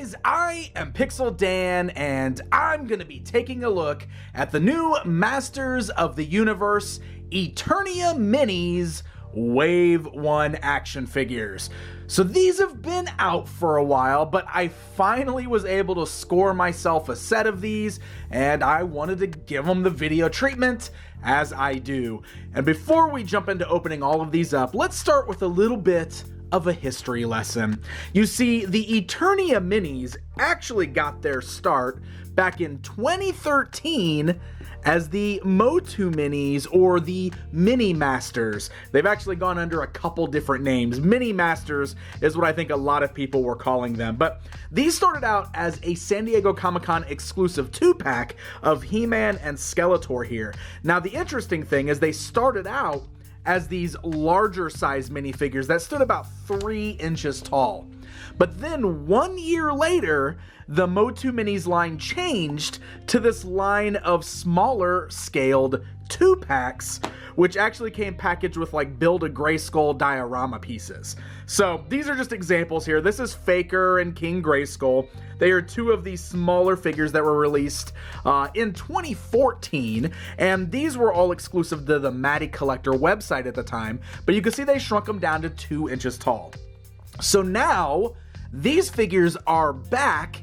guys, I am Pixel Dan, and I'm going to be taking a look at the new Masters of the Universe Eternia Minis Wave 1 action figures. So these have been out for a while, but I finally was able to score myself a set of these, and I wanted to give them the video treatment as I do. And before we jump into opening all of these up, let's start with a little bit of a history lesson. You see, the Eternia Minis actually got their start back in 2013 as the MOTU Minis, or the Mini Masters. They've actually gone under a couple different names. Mini Masters is what I think a lot of people were calling them. But these started out as a San Diego Comic-Con exclusive 2-pack of He-Man and Skeletor here. Now, the interesting thing is they started out as these larger size minifigures that stood about 3 inches tall. But then 1 year later, the MOTU Minis line changed to this line of smaller scaled 2-packs, which actually came packaged with like Build-A-Grayskull diorama pieces. So these are just examples here. This is Faker and King Grayskull. They are two of these smaller figures that were released in 2014, and these were all exclusive to the Mattel Collector website at the time, but you can see they shrunk them down to 2 inches tall. So now, these figures are back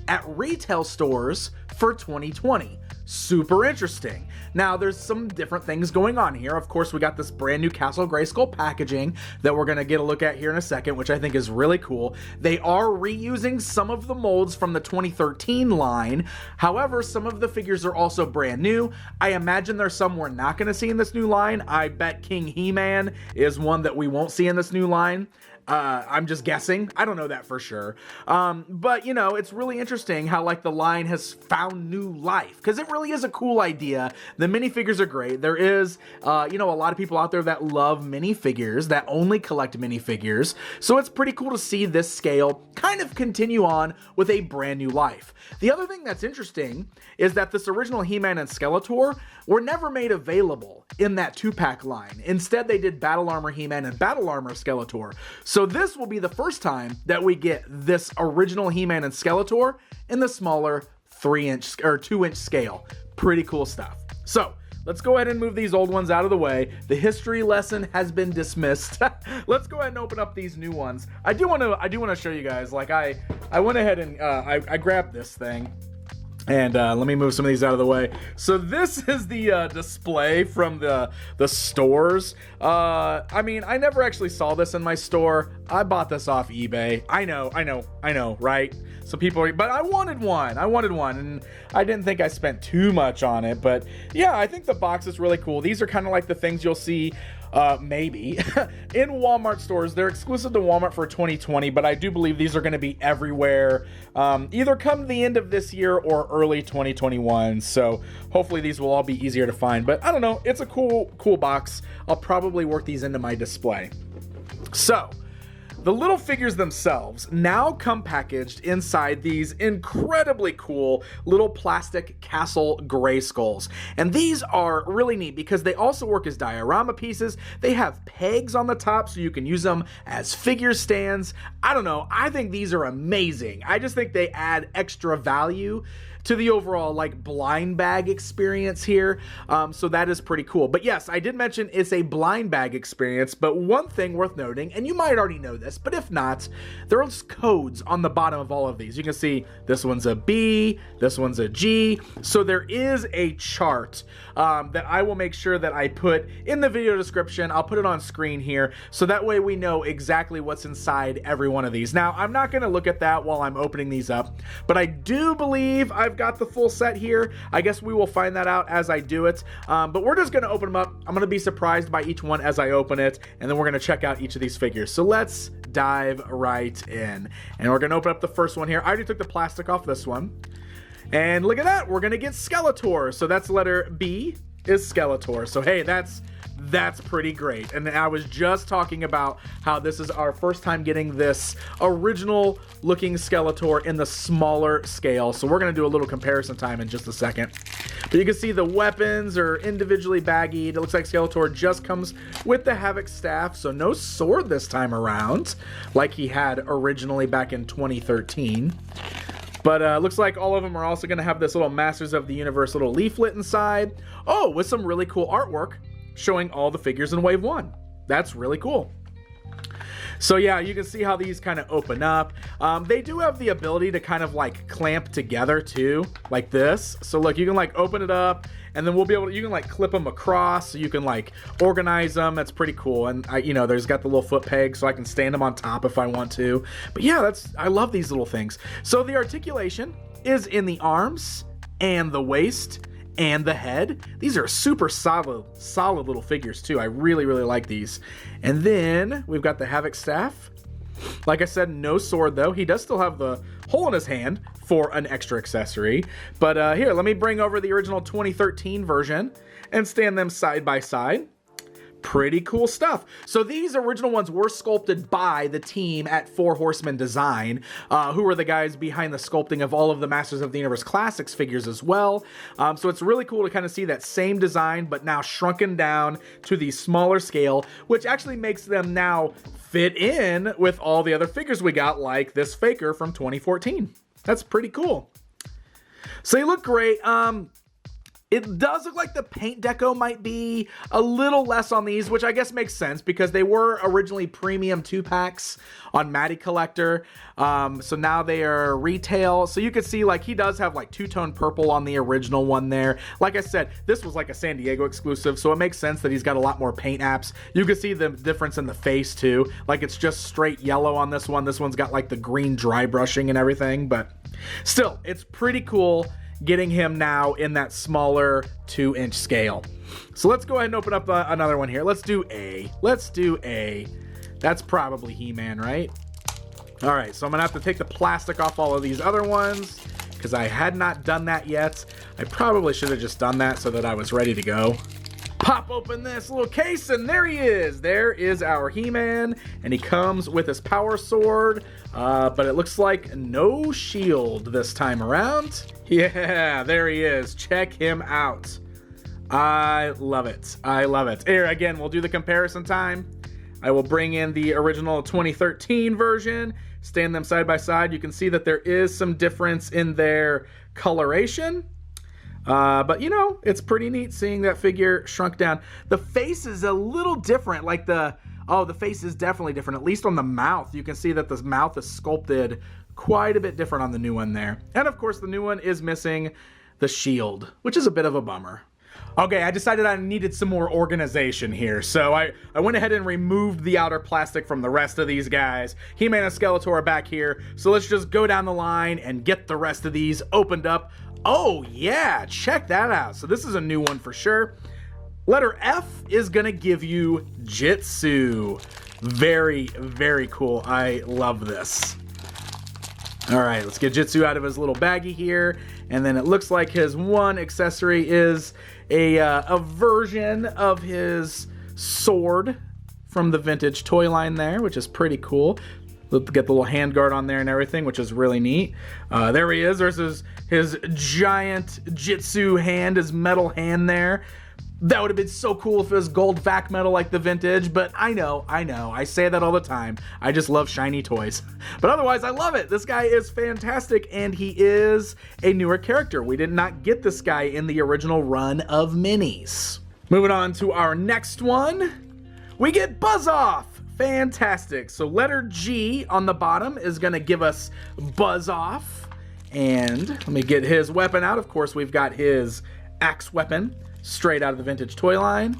at retail stores for 2020. Super interesting. Now, there's some different things going on here. Of course, we got this brand new Castle Grayskull packaging that we're going to get a look at here in a second, which I think is really cool. They are reusing some of the molds from the 2013 line. However, some of the figures are also brand new. I imagine there's some we're not going to see in this new line. I bet King He-Man is one that we won't see in this new line. I'm just guessing. I don't know that for sure. But, you know, it's really interesting how, like, the line has found new life, because it really is a cool idea. The minifigures are great. There is, you know, a lot of people out there that love minifigures, that only collect minifigures. So it's pretty cool to see this scale kind of continue on with a brand new life. The other thing that's interesting is that this original He-Man and Skeletor were never made available in that 2-pack line. Instead, they did Battle Armor He-Man and Battle Armor Skeletor. So this will be the first time that we get this original He-Man and Skeletor in the smaller 3-inch or 2-inch scale. Pretty cool stuff. So let's go ahead and move these old ones out of the way. The history lesson has been dismissed. Let's go ahead and open up these new ones. I do want to show you guys. Like I went ahead and I grabbed this thing. And let me move some of these out of the way. So this is the display from the stores. I mean, I never actually saw this in my store. I bought this off eBay. I know, right? So people, but I wanted one, and I didn't think I spent too much on it. But yeah, I think the box is really cool. These are kind of like the things you'll see maybe in Walmart stores. They're exclusive to Walmart for 2020, but I do believe these are going to be everywhere, either come the end of this year or early 2021. So hopefully these will all be easier to find, but I don't know. It's a cool box. I'll probably work these into my display. So the little figures themselves now come packaged inside these incredibly cool little plastic Castle Grayskulls. And these are really neat because they also work as diorama pieces. They have pegs on the top so you can use them as figure stands. I don't know. I think these are amazing. I just think they add extra value to the overall like blind bag experience here. So that is pretty cool. But yes, I did mention it's a blind bag experience, but one thing worth noting, and you might already know this, but if not, there's codes on the bottom of all of these. You can see this one's a B, this one's a G. So there is a chart that I will make sure that I put in the video description. I'll put it on screen here, so that way we know exactly what's inside every one of these. Now, I'm not gonna look at that while I'm opening these up, but I do believe I've got the full set here. I guess we will find that out as I do it, but we're just gonna open them up. I'm gonna be surprised by each one as I open it, and then we're gonna check out each of these figures. So let's dive right in, and we're gonna open up the first one here. I already took the plastic off this one, and look at that, we're gonna get Skeletor. So that's letter B is Skeletor. So hey, that's pretty great. And I was just talking about how this is our first time getting this original looking Skeletor in the smaller scale. So we're going to do a little comparison time in just a second. But you can see the weapons are individually baggied. It looks like Skeletor just comes with the Havoc staff, so no sword this time around, like he had originally back in 2013. But looks like all of them are also going to have this little Masters of the Universe little leaflet inside. Oh, with some really cool artwork showing all the figures in Wave 1. That's really cool. So yeah, you can see how these kind of open up. They do have the ability to kind of like clamp together too, like this. So look, you can like open it up and then we'll be able to, you can like clip them across so you can like organize them. That's pretty cool. And you know, there's got the little foot peg so I can stand them on top if I want to. But yeah, I love these little things. So the articulation is in the arms and the waist and the head. These are super solid little figures too. I really like these. And then we've got the Havoc staff. Like I said, no sword though. He does still have the hole in his hand for an extra accessory. But here, let me bring over the original 2013 version and stand them side by side. Pretty cool stuff. So these original ones were sculpted by the team at Four Horsemen Design, who were the guys behind the sculpting of all of the Masters of the Universe Classics figures as well. So it's really cool to kind of see that same design, but now shrunken down to the smaller scale, which actually makes them now fit in with all the other figures we got, like this Faker from 2014. That's pretty cool. So they look great. It does look like the paint deco might be a little less on these, which I guess makes sense because they were originally premium 2-packs on Matty Collector. So now they are retail. So you can see like he does have like two-tone purple on the original one there. Like I said, this was like a San Diego exclusive, so it makes sense that he's got a lot more paint apps. You can see the difference in the face too. Like it's just straight yellow on this one. This one's got like the green dry brushing and everything, but still, it's pretty cool getting him now in that smaller 2-inch scale. So let's go ahead and open up another one here. Let's do A. That's probably He-Man, right? All right, so I'm gonna have to take the plastic off all of these other ones because I had not done that yet. I probably should have just done that so that I was ready to go. Pop open this little case and there he is. There is our He-Man and he comes with his power sword, but it looks like no shield this time around. Yeah, there he is. Check him out. I love it. Here, again, we'll do the comparison time. I will bring in the original 2013 version, stand them side by side. You can see that there is some difference in their coloration. But you know, it's pretty neat seeing that figure shrunk down. The face is a little different, like the face is definitely different, at least on the mouth. You can see that the mouth is sculpted quite a bit different on the new one there. And of course, the new one is missing the shield, which is a bit of a bummer. Okay, I decided I needed some more organization here, so I went ahead and removed the outer plastic from the rest of these guys. He-Man and Skeletor are back here, so let's just go down the line and get the rest of these opened up. Oh yeah, check that out. So this is a new one for sure. Letter F is gonna give you Jitsu. Very cool. I love this. All right, let's get Jitsu out of his little baggie here. And then it looks like his one accessory is a version of his sword from the vintage toy line there, which is pretty cool. Get the little handguard on there and everything, which is really neat. There he is. There's his giant Jitsu hand, his metal hand there. That would have been so cool if it was gold vac metal like the vintage, but I know, I say that all the time. I just love shiny toys. But otherwise, I love it. This guy is fantastic, and he is a newer character. We did not get this guy in the original run of minis. Moving on to our next one, we get Buzz Off. Fantastic. So letter G on the bottom is gonna give us Buzz Off. And let me get his weapon out. Of course, we've got his axe weapon straight out of the vintage toy line.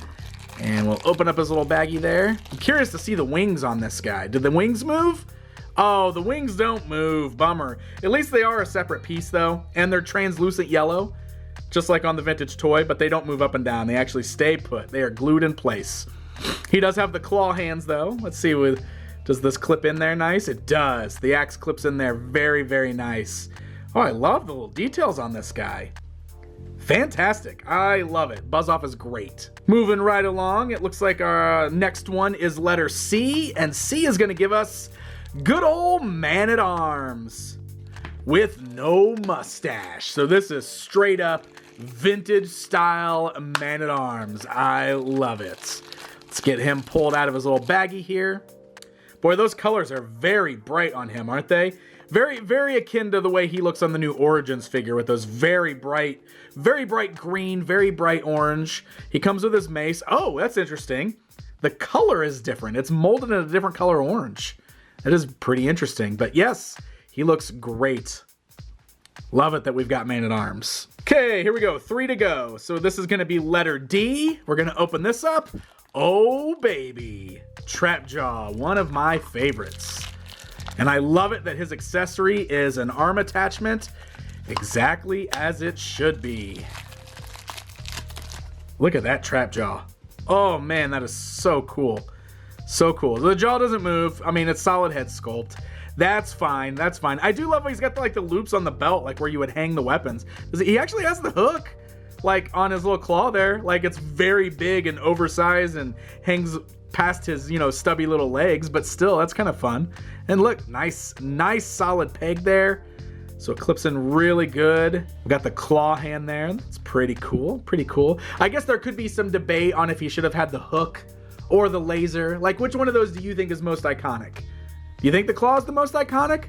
And we'll open up his little baggie there. I'm curious to see the wings on this guy. Did the wings move? Oh, the wings don't move. Bummer. At least they are a separate piece though. And they're translucent yellow, just like on the vintage toy, but they don't move up and down. They actually stay put. They are glued in place. He does have the claw hands though. Let's see, does this clip in there nice? It does. The axe clips in there very nice. Oh, I love the little details on this guy. Fantastic. I love it. Buzz Off is great. Moving right along, it looks like our next one is letter C, and C is going to give us good old Man-at-Arms with no mustache. So this is straight up vintage style Man-at-Arms. I love it. Let's get him pulled out of his little baggie here. Boy, those colors are very bright on him, aren't they? Very, very akin to the way he looks on the new Origins figure with those very bright green, very bright orange. He comes with his mace. Oh, that's interesting. The color is different. It's molded in a different color orange. That is pretty interesting. But yes, he looks great. Love it that we've got Man-at-Arms. Okay, here we go. 3 to go. So this is going to be letter D. We're going to open this up. Oh, baby. Trapjaw, one of my favorites. And I love it that his accessory is an arm attachment, exactly as it should be. Look at that Trapjaw. Oh man, that is so cool. So cool. The jaw doesn't move. I mean, it's solid head sculpt. That's fine. That's fine. I do love how he's got like the loops on the belt, like where you would hang the weapons. He actually has the hook, like on his little claw there. Like it's very big and oversized and hangs past his, you know, stubby little legs, but still, that's kind of fun. And look, nice solid peg there. So it clips in really good. We got the claw hand there. That's pretty cool, pretty cool. I guess there could be some debate on if he should have had the hook or the laser. Like, which one of those do you think is most iconic? Do you think the claw is the most iconic?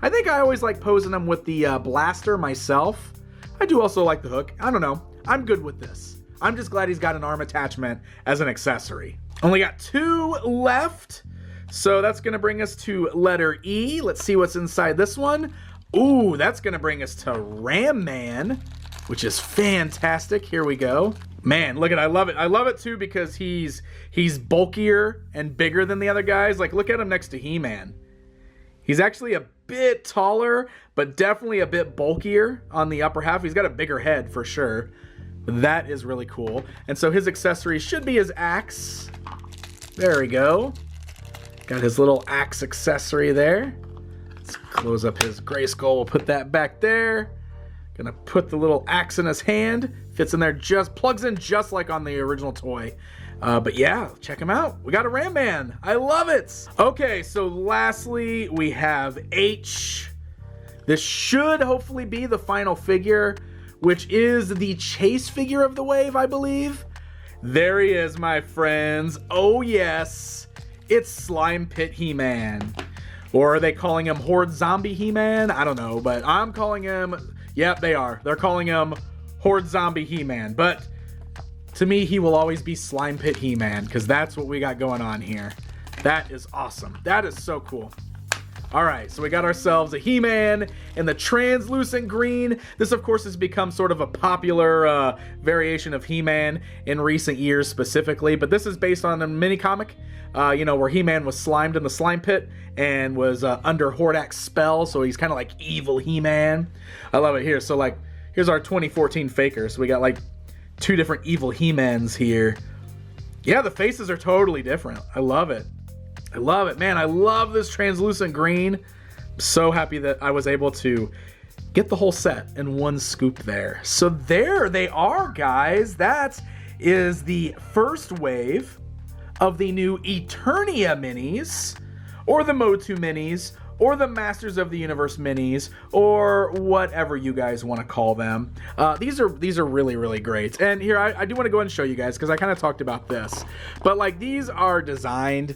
I think I always like posing them with the blaster myself. I do also like the hook. I don't know. I'm good with this. I'm just glad he's got an arm attachment as an accessory. Only got 2 left. So that's going to bring us to letter E. Let's see what's inside this one. Ooh, that's going to bring us to Ram Man, which is fantastic. Here we go. Man, look at it. I love it. I love it too because he's bulkier and bigger than the other guys. Like, look at him next to He-Man. He's actually a bit taller, but definitely a bit bulkier on the upper half. He's got a bigger head for sure. That is really cool. And so his accessory should be his axe. There we go. Got his little axe accessory there. Let's close up his gray skull. We'll put that back there. Gonna put the little axe in his hand. Fits in there, just plugs in just like on the original toy. But yeah, check him out. We got a Ram Man. I love it. Okay, so lastly, we have H. This should hopefully be the final figure, which is the chase figure of the wave, I believe. There he is, my friends. Oh yes, it's Slime Pit He-Man. Or are they calling him Horde Zombie He-Man? I don't know, but I'm calling him, yep, they are. They're calling him Horde Zombie He-Man. But to me, he will always be Slime Pit He-Man, because that's what we got going on here. That is awesome. That is so cool. All right, so we got ourselves a He-Man in the translucent green. This, of course, has become sort of a popular variation of He-Man in recent years specifically, but this is based on a mini-comic, you know, where He-Man was slimed in the slime pit and was under Hordak's spell, so he's kind of like evil He-Man. I love it here. So, like, here's our 2014 faker. So we got, like, 2 different evil He-Mans here. Yeah, the faces are totally different. I love it. I love it, man. I love this translucent green. I'm so happy that I was able to get the whole set in one scoop there. So there they are, guys. That is the first wave of the new Eternia Minis, or the MOTU Minis, or the Masters of the Universe Minis, or whatever you guys want to call them. These are really, really great. And here, I do want to go ahead and show you guys, because I kind of talked about this. But, like, these are designed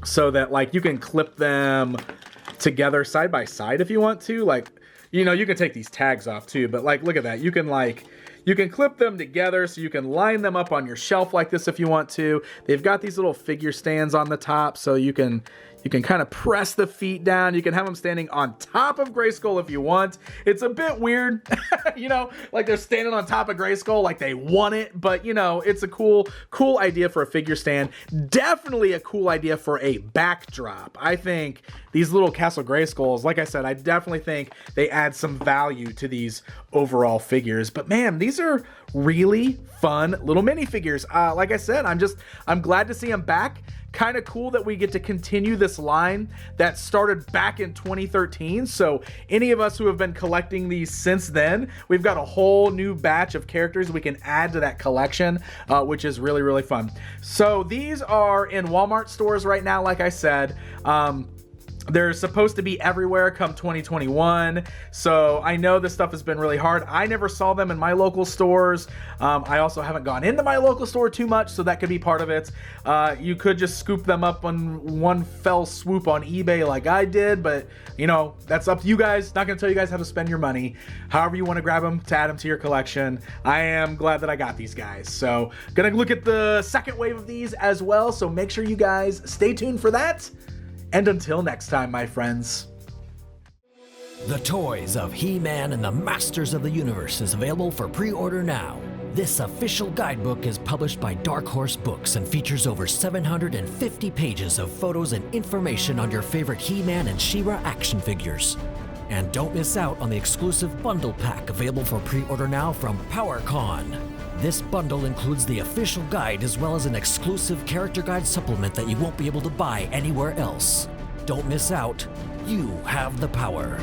so that, like, you can clip them together side by side if you want to. Like, you know, you can take these tags off too, but, like, look at that. You can clip them together so you can line them up on your shelf like this if you want to. They've got these little figure stands on the top, so you can kind of press the feet down. You can have them standing on top of Grayskull if you want. It's a bit weird, you know, like they're standing on top of Grayskull like they want it, but, you know, it's a cool idea for a figure stand. Definitely a cool idea for a backdrop. I think these little Castle Grayskulls, like I said, I definitely think they add some value to these overall figures. But man, these are really fun little minifigures. Like I said, I'm glad to see them back. Kind of cool that we get to continue this line that started back in 2013. So any of us who have been collecting these since then, we've got a whole new batch of characters we can add to that collection, which is really, really fun. So these are in Walmart stores right now, like I said. They're supposed to be everywhere come 2021, so I know this stuff has been really hard. I never saw them in my local stores. I also haven't gone into my local store too much, so that could be part of it. You could just scoop them up on one fell swoop on eBay like I did, but you know, that's up to you guys. Not gonna tell you guys how to spend your money. However you want to grab them to add them to your collection. I am glad that I got these guys. So gonna look at the second wave of these as well, so make sure you guys stay tuned for that. And until next time, my friends. The Toys of He-Man and the Masters of the Universe is available for pre-order now. This official guidebook is published by Dark Horse Books and features over 750 pages of photos and information on your favorite He-Man and She-Ra action figures. And don't miss out on the exclusive bundle pack available for pre-order now from PowerCon. This bundle includes the official guide as well as an exclusive character guide supplement that you won't be able to buy anywhere else. Don't miss out. You have the power.